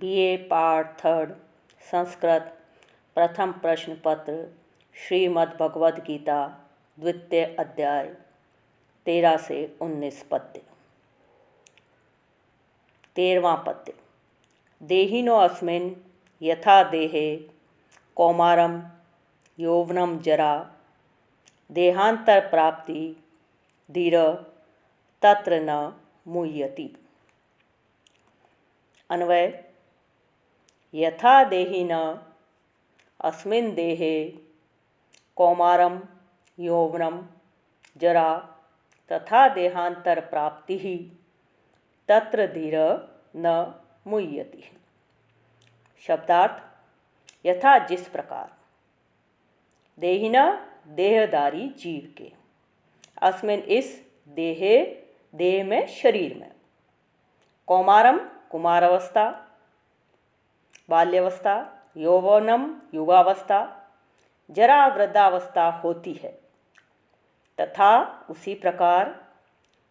BA part third Sanskrit प्रथम प्रश्न पत्र श्रीमद् भगवद गीता द्वितीय अध्याय 13 से 19 पद्य। 13वां पद्य। देहिनो अस्मिन् यथा देहे कौमारम यौवनम जरा देहांतर प्राप्ति धीर तत्र न मुह्यति। अन्वय। यथा देहिन अस्मिन् देहे कौमारम यौवनम जरा तथा देहांतर प्राप्ति तत्र धीर न मुह्यति। शब्दार्थ। यथा जिस प्रकार देहिना देहधारी जीव के अस्मिन इस देहे देह में शरीर में कौमारम कुमारावस्था बाल्यावस्था यौवनम युवावस्था जरा वृद्धावस्था होती है तथा उसी प्रकार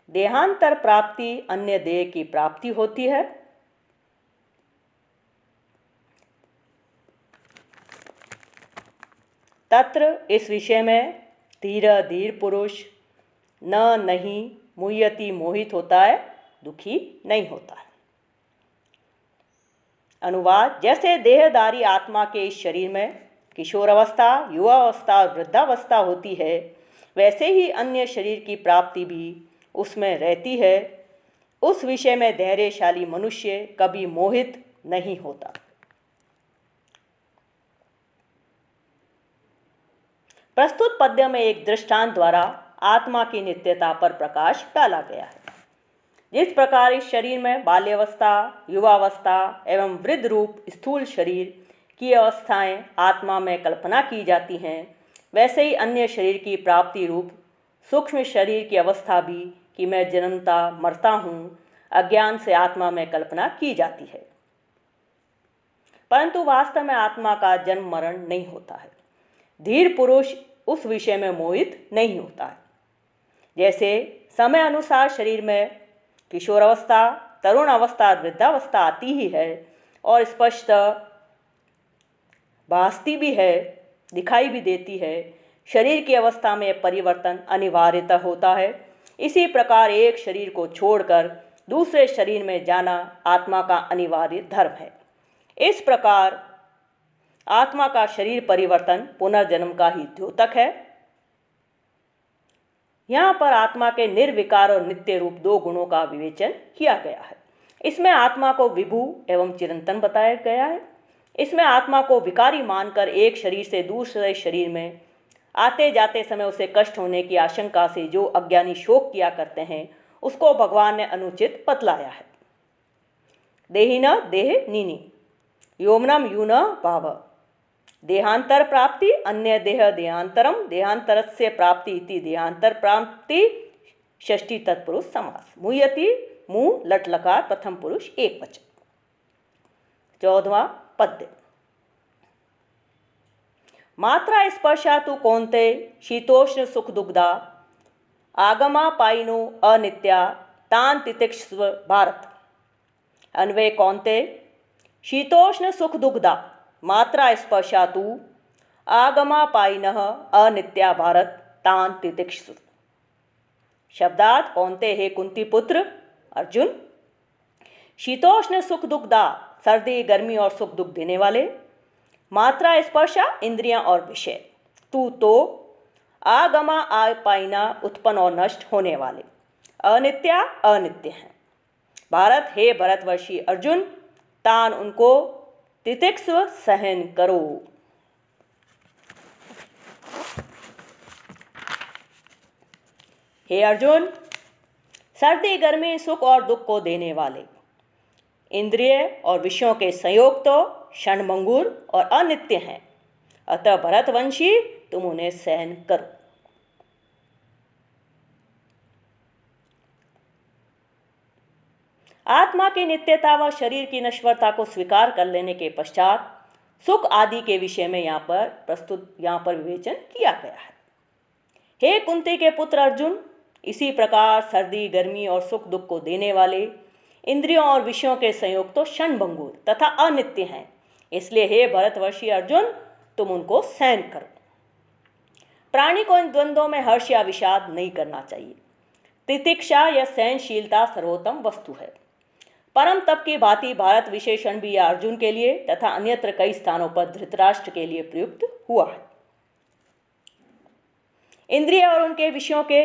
देहांतर प्राप्ति अन्य देह की प्राप्ति होती है। तत्र इस विषय में धीर पुरुष नहीं मुह्यति मोहित होता है, दुखी नहीं होता है। अनुवाद। जैसे देहधारी आत्मा के इस शरीर में किशोरावस्था युवावस्था और वृद्धावस्था होती है, वैसे ही अन्य शरीर की प्राप्ति भी उसमें रहती है। उस विषय में धैर्यशाली मनुष्य कभी मोहित नहीं होता। प्रस्तुत पद्य में एक दृष्टांत द्वारा आत्मा की नित्यता पर प्रकाश डाला गया है। जिस प्रकार इस शरीर में बाल्यावस्था युवावस्था एवं वृद्ध रूप स्थूल शरीर की अवस्थाएं आत्मा में कल्पना की जाती हैं, वैसे ही अन्य शरीर की प्राप्ति रूप सूक्ष्म शरीर की अवस्था भी कि मैं जन्मता मरता हूँ, अज्ञान से आत्मा में कल्पना की जाती है। परंतु वास्तव में आत्मा का जन्म मरण नहीं होता है। धीर पुरुष उस विषय में मोहित नहीं होता है। जैसे समय अनुसार शरीर में किशोरावस्था तरुण अवस्था वृद्धावस्था आती ही है और स्पष्ट भासती भी है, दिखाई भी देती है। शरीर की अवस्था में परिवर्तन अनिवार्यता होता है। इसी प्रकार एक शरीर को छोड़कर दूसरे शरीर में जाना आत्मा का अनिवार्य धर्म है। इस प्रकार आत्मा का शरीर परिवर्तन पुनर्जन्म का ही द्योतक है। यहाँ पर आत्मा के निर्विकार और नित्य रूप दो गुणों का विवेचन किया गया है। इसमें आत्मा को विभु एवं चिरंतन बताया गया है। इसमें आत्मा को विकारी मानकर एक शरीर से दूसरे शरीर में आते जाते समय उसे कष्ट होने की आशंका से जो अज्ञानी शोक किया करते हैं, उसको भगवान ने अनुचित बतलाया है। देहिना देह नीनी योमनम यून भाव देहांतर प्राप्ति अन्य देह देहांतरम देहांतरस्य प्राप्ति इति देहांतर प्राप्ति षष्ठी तत्पुरुष समास मुह्यति मुंह लटलकार प्रथम पुरुष एक वचन। 14वां पद्य। मात्रा स्पर्शा तु कौन्ते शीतोष्ण सुख दुग्धा आगमा पाइनो अनित्या तान तितिक्षस्व भारत। अन्वय। कौन्ते शीतोष्ण सुख दुग्धा मात्रा स्पर्शा तु आगमा पाइनः अनित्या भारत तान तितिक्षु। शब्दार्थ। कौन्ते हे कुंती पुत्र अर्जुन, शीतोष्ण सुख दुग्धा सर्दी गर्मी और सुख दुख देने वाले, मात्रा स्पर्शा इंद्रियां और विषय, तू तो आगमा आपाइना उत्पन्न और नष्ट होने वाले, अनित्या अनित्य हैं। भारत हे भरतवर्षी अर्जुन, तान उनको तितिक्षु सहन करो। हे अर्जुन, सर्दी गर्मी सुख और दुख को देने वाले इंद्रिय और विषयों के संयोग तो क्षणभंगुर और अनित्य हैं, अतः भरतवंशी तुम उन्हें सहन करो। आत्मा की नित्यता व शरीर की नश्वरता को स्वीकार कर लेने के पश्चात सुख आदि के विषय में यहाँ पर विवेचन किया गया है। हे कुंती के पुत्र अर्जुन, इसी प्रकार सर्दी गर्मी और सुख दुख को देने वाले इंद्रियों और विषयों के संयोग तो क्षणभंगुर तथा अनित्य हैं, इसलिए हे भरतवर्षी अर्जुन, तुम उनको सहन करो। प्राणी को इन द्वंद्वों में हर्ष या विषाद नहीं करना चाहिए। तितिक्षा या सहनशीलता सर्वोत्तम वस्तु है। परम तप की भांति भारत विशेषण भी अर्जुन के लिए तथा अन्यत्र कई स्थानों पर धृतराष्ट्र के लिए प्रयुक्त हुआ है। इंद्रिय और उनके विषयों के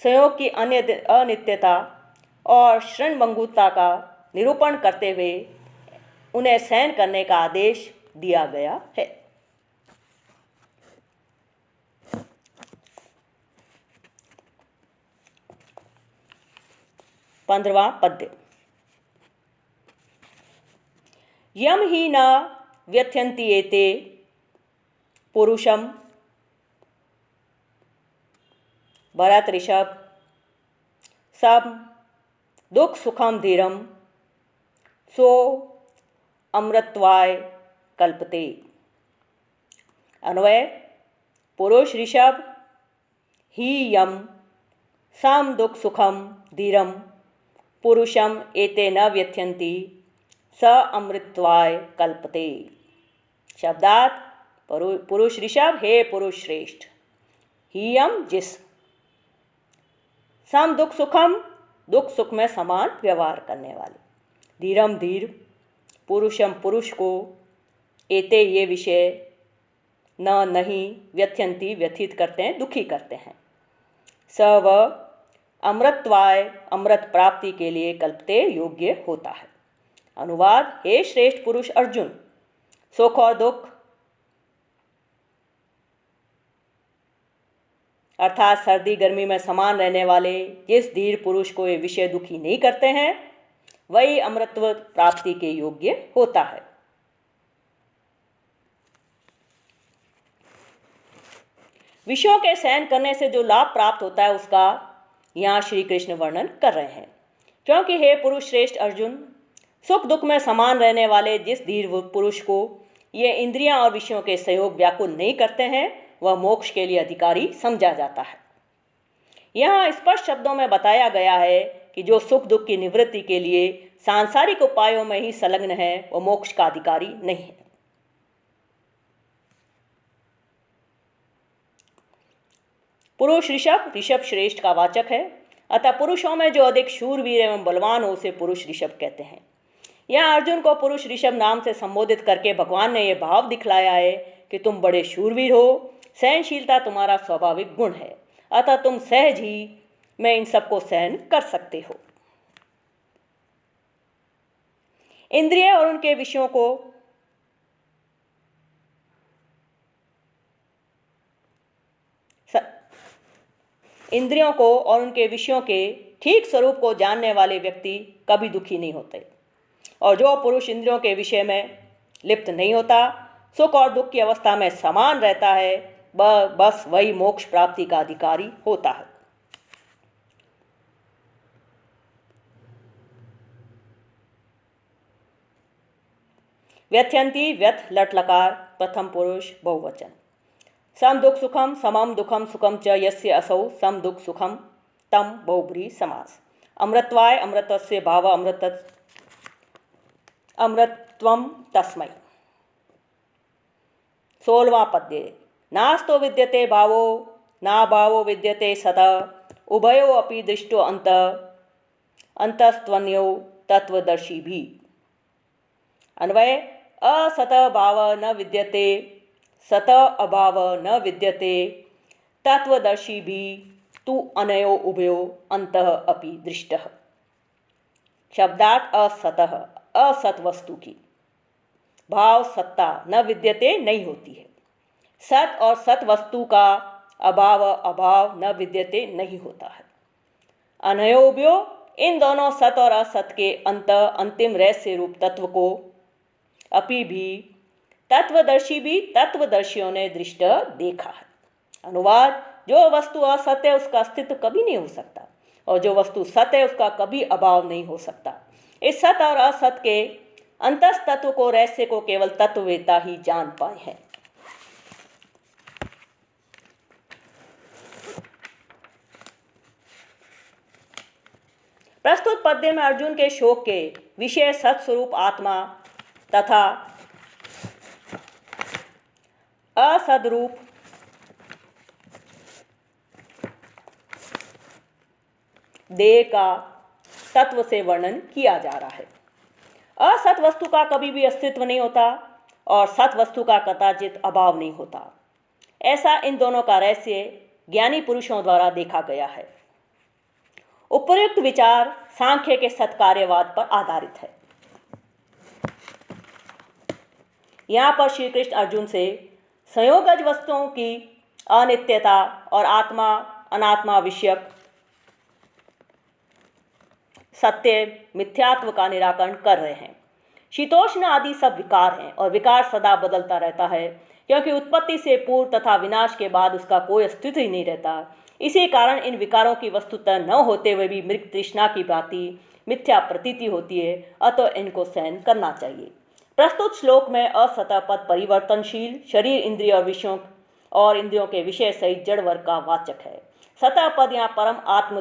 संयोग की अनित्यता और क्षणभंगुरता का निरूपण करते हुए उन्हें सहन करने का आदेश दिया गया है। 15वां पद्य। यम ही न व्यथयन्ति एते पुरुषम। भरत ऋषभ सब दुख सुखम धीरम सो अमृतत्वाय कल्पते। अन्वय। पुरुष ऋषभ ही यम सम दुख सुखम धीरम पुरुषम एते न व्यथयन्ति स अमृतत्वाय कल्पते। शब्दार्थ। पुरुष ऋषभ हे पुरुष श्रेष्ठ, हीयम जिस, सम दुख सुखम दुख सुख में समान व्यवहार करने वाले, धीरम धीर, पुरुषम पुरुष को, एते ये विषय, न नहीं, व्यथयन्ति व्यथित करते हैं, दुखी करते हैं, स व अमृतत्वाय अमृत प्राप्ति के लिए कल्पते योग्य होता है। अनुवाद। हे श्रेष्ठ पुरुष अर्जुन, सुख और दुख अर्थात सर्दी गर्मी में समान रहने वाले जिस धीर पुरुष को ये विषय दुखी नहीं करते हैं, वही अमृतत्व प्राप्ति के योग्य होता है। विषयों के सहन करने से जो लाभ प्राप्त होता है उसका यहाँ श्री कृष्ण वर्णन कर रहे हैं। क्योंकि हे पुरुष श्रेष्ठ अर्जुन, सुख दुख में समान रहने वाले जिस धीर पुरुष को ये इंद्रियां और विषयों के सहयोग व्याकुल नहीं करते हैं, वह मोक्ष के लिए अधिकारी समझा जाता है। यहाँ स्पष्ट शब्दों में बताया गया है कि जो सुख दुख की निवृत्ति के लिए सांसारिक उपायों में ही संलग्न है, वह मोक्ष का अधिकारी नहीं है। पुरुष ऋषभ, ऋषभ श्रेष्ठ का वाचक है, अतः पुरुषों में जो अधिक शूरवीर एवं बलवान हो उसे पुरुष ऋषभ कहते हैं। यहाँ अर्जुन को पुरुष ऋषभ नाम से संबोधित करके भगवान ने यह भाव दिखलाया है कि तुम बड़े शूरवीर हो, सहनशीलता तुम्हारा स्वाभाविक गुण है, अतः तुम सहज ही में इन सबको सहन कर सकते हो। इंद्रिय और उनके विषयों को इंद्रियों को और उनके विषयों के ठीक स्वरूप को जानने वाले व्यक्ति कभी दुखी नहीं होते, और जो पुरुष इंद्रियों के विषय में लिप्त नहीं होता, सुख और दुख की अवस्था में समान रहता है, बस वही मोक्ष प्राप्ति का अधिकारी होता है। व्यथयन्ति, व्यथ लट लकार, प्रथम पुरुष बहुवचन। सम दुख सुखम समम दुखम सुखम च यस्य असौ सम दुख सुखम तम बहुब्रीहि समास। अमृतत्वाय अमृतस्य भाव अमृतत्वम तस्मै। 16वां पद्य। नास्तो विद्यते भावो ना भावो विद्यते सत उभयो अपि दृष्टो अंतस्त्वन्यो तत्वदर्शी भी। अन्वय। असत भाव न विद्यते सत अभाव न विद्यते तत्वदर्शी भी तु अनयो उभयो अंतः अपि दृष्टः। शब्दार्थ। असतः, असत वस्तु की भाव सत्ता न विद्यते नहीं होती है, सत और सत वस्तु का अभाव अभाव न विद्यते नहीं होता है। अनयो उभयो, इन दोनों सत और असत के अंत अंतिम रहस्य रूप तत्व को अपि भी तत्वदर्शी भी तत्वदर्शियों ने दृष्ट देखा है। अनुवाद। जो वस्तु असत है उसका अस्तित्व कभी नहीं हो सकता, और जो वस्तु सत है उसका कभी अभाव नहीं हो सकता। इस सत और असत के अंतस तत्व को, रहस्य को केवल तत्ववेता ही जान पाए हैं। प्रस्तुत पद्य में अर्जुन के शोक के विषय सत्स्वरूप आत्मा तथा असदरूप देह का तत्व से वर्णन किया जा रहा है। असत वस्तु का कभी भी अस्तित्व नहीं होता और सत वस्तु का कदाचित अभाव नहीं होता। ऐसा इन दोनों का रहस्य ज्ञानी पुरुषों द्वारा देखा गया है। उपयुक्त विचार सांख्य के सत्कार्यवाद पर आधारित है। यहाँ पर श्री कृष्ण अर्जुन से संयोगज वस्तुओं की अनित्यता और आत्मा अनात्मा विषयक सत्य मिथ्यात्व का निराकरण कर रहे हैं। शीतोष्ण आदि सब विकार हैं और विकार सदा बदलता रहता है, क्योंकि उत्पत्ति से पूर्व तथा विनाश के बाद उसका कोई अस्तित्व ही नहीं रहता। इसी कारण इन विकारों की वस्तुतः न होते हुए भी मृग तृष्णा की भांति मिथ्या प्रतीति होती है, अतः इनको सहन करना चाहिए। प्रस्तुत श्लोक में असतः पद परिवर्तनशील शरीर इंद्रिय और विषयों और इंद्रियों के विषय सहित जड़ वर्ग का वाचक है। सतः पद यहाँ परम आत्म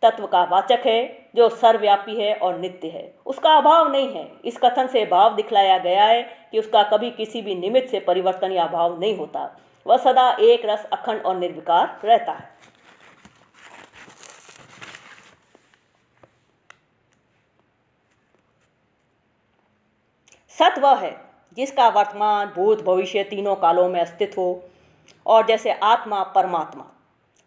तत्व का वाचक है, जो सर्वव्यापी है और नित्य है, उसका अभाव नहीं है। इस कथन से भाव दिखलाया गया है कि उसका कभी किसी भी निमित्त से परिवर्तन या अभाव नहीं होता। वह सदा एक रस अखंड और निर्विकार रहता है। सत वह है जिसका वर्तमान भूत भविष्य तीनों कालों में अस्तित्व हो, और जैसे आत्मा परमात्मा,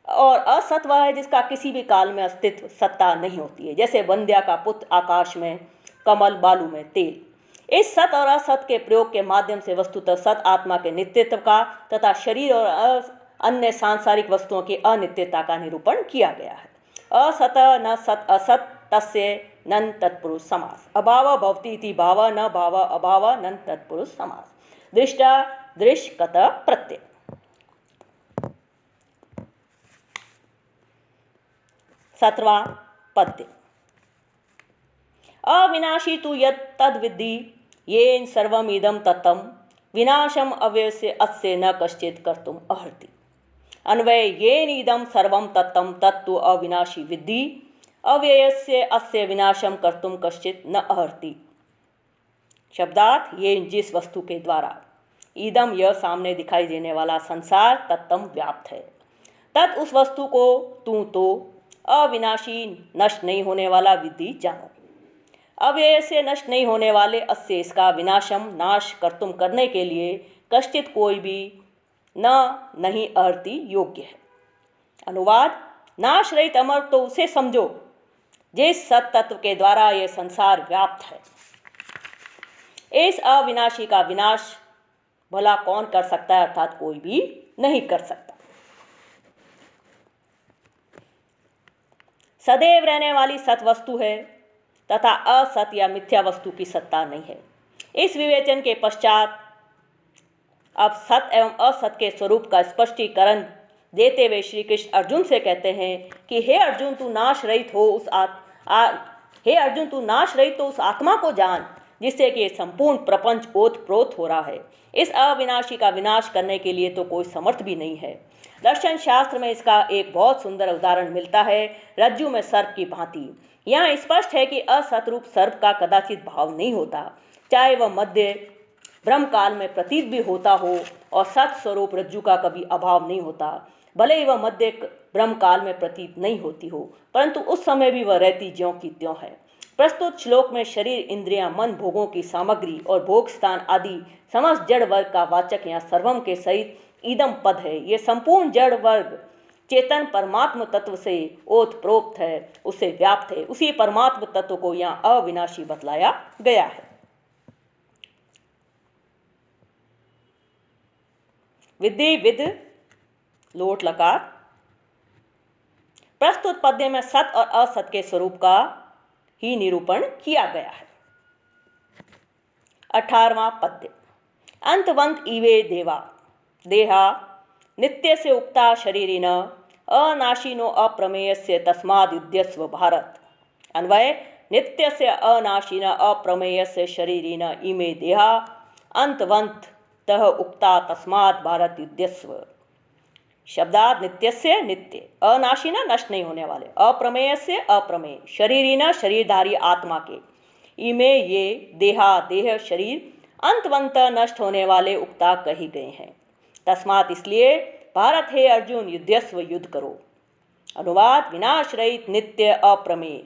और असत वह है जिसका किसी भी काल में अस्तित्व सत्ता नहीं होती है, जैसे बंध्या का पुत्र आकाश में, कमल बालू में तेल। इस सत और असत के प्रयोग के माध्यम से वस्तुतः सत आत्मा के नित्यत्व का तथा शरीर और अन्य सांसारिक वस्तुओं की अनित्यता का निरूपण किया गया है। असत न सत असत तस्य नन तत्पुरुष समास। अभाव भवति इति भाव न भाव अभाव नन तत्पुरुष समास। दृष्टा दृश्यकत प्रत्यय। सत्रवां पद्य। अविनाशी तु यत् तद्विद्धि येन सर्वम् इदं तत्तं विनाशम अव्ययस्य अस्य न कश्चित् कर्तुम् अर्हति। अन्वय येन इदं सर्वं तत्तं तत्तु अविनाशी विद्धि अव्ययस्य अस्य विनाशम कर्तुम कश्चित् न अर्हति। शब्दार्थ, ये जिस वस्तु के द्वारा इदम यह सामने दिखाई देने वाला संसार तत्तम व्याप्त है, तत् उस वस्तु को तू तो अविनाशी नष्ट नहीं होने वाला विद्धि जानो। अव्यय से नष्ट नहीं होने वाले अस्य इसका विनाशम नाश कर्तुम करने के लिए कश्चित कोई भी न नहीं अर्हति योग्य है। अनुवाद, नाश रहित अमर तो उसे समझो जिस सत तत्व के द्वारा यह संसार व्याप्त है। इस अविनाशी का विनाश भला कौन कर सकता है, अर्थात कोई भी नहीं कर सकता। सदैव रहने वाली सत वस्तु है तथा असत या मिथ्या वस्तु की सत्ता नहीं है। इस विवेचन के पश्चात अब सत एवं असत के स्वरूप का स्पष्टीकरण देते हुए श्री कृष्ण अर्जुन से कहते हैं कि हे अर्जुन, तू नाश रहित हो उस आत्मा को जान जिससे कि संपूर्ण प्रपंच ओतप्रोत हो रहा है। इस अविनाशी का विनाश करने के लिए तो कोई समर्थ भी नहीं है। दर्शन शास्त्र में इसका एक बहुत सुंदर उदाहरण मिलता है, रज्जु में सर्प की भांति। यहाँ स्पष्ट है कि असतरूप सर्प का कदाचित भाव नहीं होता, चाहे वह मध्य ब्रह्म काल में प्रतीत भी होता हो, और सत स्वरूप रज्जु का कभी अभाव नहीं होता, भले ही वह मध्य ब्रह्म काल में प्रतीत नहीं होती हो, परंतु उस समय भी वह रहती ज्यों की त्यों है। प्रस्तुत श्लोक में शरीर, इंद्रियां, मन, भोगों की सामग्री और भोग स्थान आदि समस्त जड़ वर्ग का वाचक यहाँ सर्वम के सहित इदम पद है। ये संपूर्ण जड़ वर्ग चेतन परमात्म तत्व से ओतप्रोत है, उससे व्याप्त है। उसी परमात्म तत्व को यहाँ अविनाशी बतलाया गया है। विद्धि विद लोट लकार। प्रस्तुत पद्य में सत और असत के स्वरूप का ही निरूपण किया गया है। 18वां पद्य। अंतवंत इवे देवा देहा नित्य से उक्ता शरीरिन अनाशिनो अप्रमेयस्य तस्माद् युध्यस्व भारत। अन्वय, नित्य से अनाशिन अप्रमेयस्य शरीरिन इमे देहा अंतवंत तह उक्ता तस्मात् भारत युध्यस्व। शब्दात नित्यस्य नित्य, अनाशी न नष्ट नहीं होने वाले, अप्रमेय से अप्रमेय, शरीरी न शरीरधारी आत्मा के, इमे ये देहा देह शरीर अंतवंत नष्ट होने वाले उक्ता कही गए हैं। तस्मात इसलिए भारत हे अर्जुन युद्धस्व युद्ध करो। अनुवाद विनाश रहित नित्य अप्रमेय,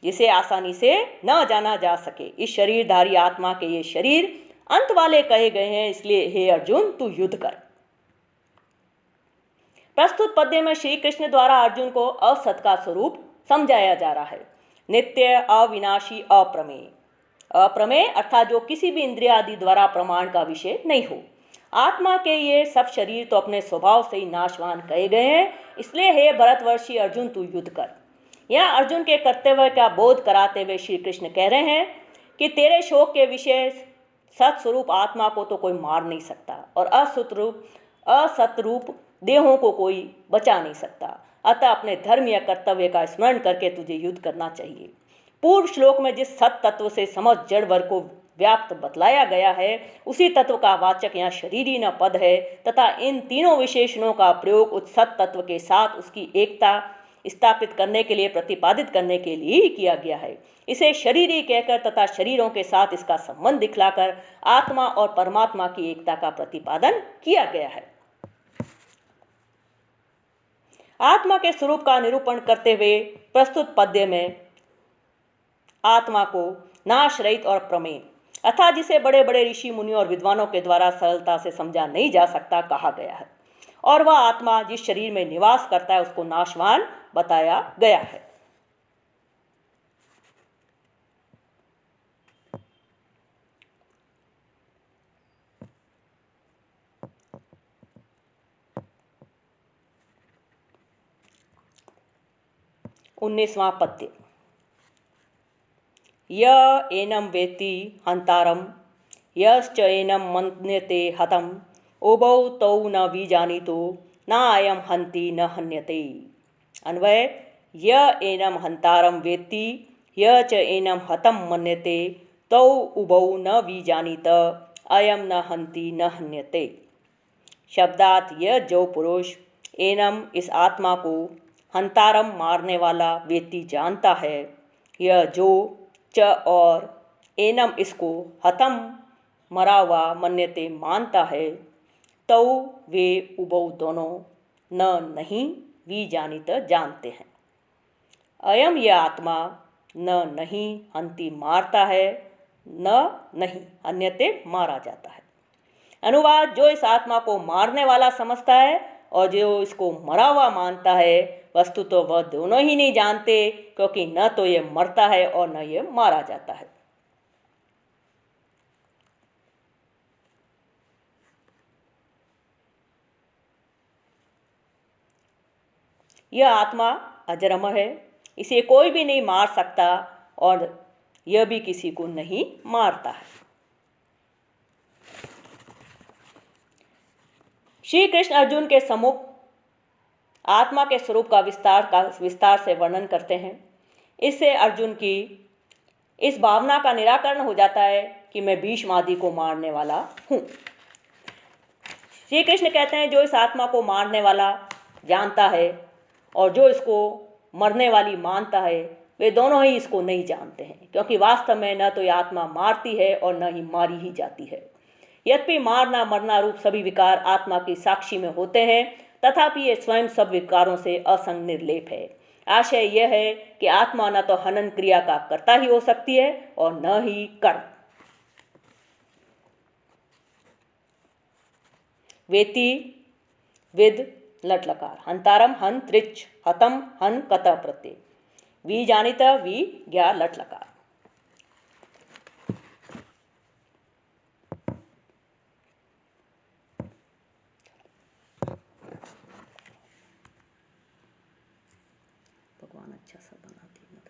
जिसे आसानी से न जाना जा सके, इस शरीरधारी आत्मा के ये शरीर अंत वाले कहे गए हैं, इसलिए हे अर्जुन तू युद्ध कर। प्रस्तुत पद्य में श्री कृष्ण द्वारा अर्जुन को असत का स्वरूप समझाया जा रहा है। नित्य अविनाशी अप्रमेय, अप्रमेय अर्थात जो किसी भी इंद्रिय आदि द्वारा प्रमाण का विषय नहीं हो। आत्मा के ये सब शरीर तो अपने स्वभाव से ही नाशवान कहे गए हैं, इसलिए हे भरतवर्षी अर्जुन तू युद्ध कर। यह अर्जुन के कर्तव्य का बोध कराते हुए श्री कृष्ण कह रहे हैं कि तेरे शोक के विषय सत्स्वरूप आत्मा को तो कोई मार नहीं सकता और असतरूप देहों को कोई बचा नहीं सकता, अतः अपने धर्म या कर्तव्य का स्मरण करके तुझे युद्ध करना चाहिए। पूर्व श्लोक में जिस सत तत्व से समस्त जड़ वर्ग को व्याप्त बतलाया गया है, उसी तत्व का वाचक यहाँ शरीरी न पद है तथा इन तीनों विशेषणों का प्रयोग उस सत तत्व के साथ उसकी एकता स्थापित करने के लिए, प्रतिपादित करने के लिए ही किया गया है। इसे शरीरी कहकर तथा शरीरों के साथ इसका संबंध दिखलाकर आत्मा और परमात्मा की एकता का प्रतिपादन किया गया है। आत्मा के स्वरूप का निरूपण करते हुए प्रस्तुत पद्य में आत्मा को नाश रहित और प्रमेय अर्थात जिसे बड़े बड़े ऋषि मुनि और विद्वानों के द्वारा सरलता से समझा नहीं जा सकता कहा गया है, और वह आत्मा जिस शरीर में निवास करता है उसको नाशवान बताया गया है। उन्नीसवां पद्य। य एनं वेत्ति हंतारं यश्च एनं मन्यते हतम् उभौ तौ न विजानीतो न अयं हन्ति न हन्यते। अन्वय य एनं हंतारं वेत्ति य च एनं हतं मन्यते तौ उभौ न विजानीत अयं न हन्ति न हन्यते। शब्दात यह जो पुरुष एनम इस आत्मा को हंतारम मारने वाला वेत्ति जानता है, यह जो च और एनम इसको हतम मरा हुआ मन्यते मानता है, तौ वे उभौ दोनों न नहीं विजानित जानते हैं। अयम यह आत्मा न नहीं हंति मारता है, न नहीं अन्यते मारा जाता है। अनुवाद जो इस आत्मा को मारने वाला समझता है और जो इसको मरा हुआ मानता है, वस्तु तो वह दोनों ही नहीं जानते, क्योंकि न तो ये मरता है और न ये मारा जाता है। यह आत्मा अजर अमर है, इसे कोई भी नहीं मार सकता और यह भी किसी को नहीं मारता है। श्री कृष्ण अर्जुन के सम्मुख आत्मा के स्वरूप का विस्तार से वर्णन करते हैं। इससे अर्जुन की इस भावना का निराकरण हो जाता है कि मैं भीष्म आदि को मारने वाला हूँ। श्री कृष्ण कहते हैं जो इस आत्मा को मारने वाला जानता है और जो इसको मरने वाली मानता है, वे दोनों ही इसको नहीं जानते हैं, क्योंकि वास्तव में न तो यह आत्मा मारती है और न ही मारी ही जाती है। यद्यपि मारना मरना रूप सभी विकार आत्मा की साक्षी में होते हैं, तथापि ये स्वयं सब विकारों से असंग निर्लेप है। आशय यह है कि आत्मा न तो हनन क्रिया का कर्ता ही हो सकती है और न ही कर्म। वेति विद लट लकार, हंतारम हन त्रिच, हतम हन कत प्रत्यय, वी जानित वी ज्ञा लट लकार। भगवान अच्छा सा बनाते हैं।